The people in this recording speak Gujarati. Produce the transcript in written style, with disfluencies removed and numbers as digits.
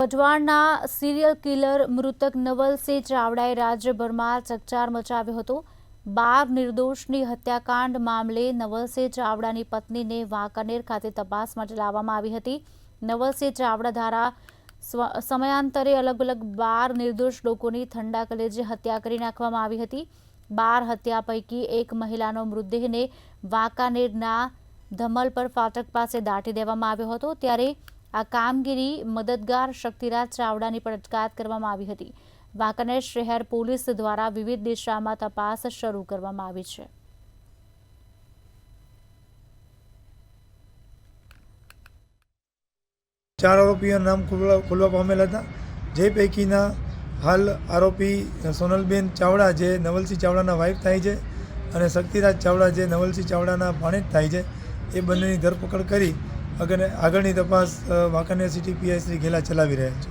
વઢવાણના સિરિયલ કિલર મૃતક નવલસિંહ ચાવડાએ રાજ્યભરમાં ચકચાર મચાવ્યો હતો। 12 નિર્દોષની હત્યાકાંડ મામલે નવલસિંહ ચાવડાની પત્નીને વાંકાનેર ખાતે તપાસ માટે લાવવામાં આવી હતી। નવલસિંહ ચાવડા દ્વારા સમયાંતરે અલગ અલગ 12 નિર્દોષ લોકોની ઠંડા કલેજે હત્યા કરી નાખવામાં આવી હતી। 12 હત્યા પૈકી એક મહિલાનો મૃતદેહને વાંકાનેરના ધમલપર ફાટક પાસે દાટી દેવામાં આવ્યો હતો। ત્યારે આ કામગીરી મદદગાર શક્તિરાજ ચાવડાની પણ અટકાયત કરવામાં આવી હતી। વાંકાનેર શહેર પોલીસ દ્વારા વિવિધ દિશામાં તપાસ શરૂ કરવામાં આવી છે। ચાર આરોપીઓના નામ ખુલવા પામેલ હતા, જે પૈકીના હાલ આરોપી સોનલબેન ચાવડા જે નવલસિંહ ચાવડાના વાઇફ થાય છે અને શક્તિરાજ ચાવડા જે નવલસિંહ ચાવડાના ભાણેજ થાય છે, એ બંનેની ધરપકડ કરી આગળની તપાસ વાંકાનેર સિટી પીઆઈ શ્રી ઘેલા ચલાવી રહ્યા છે।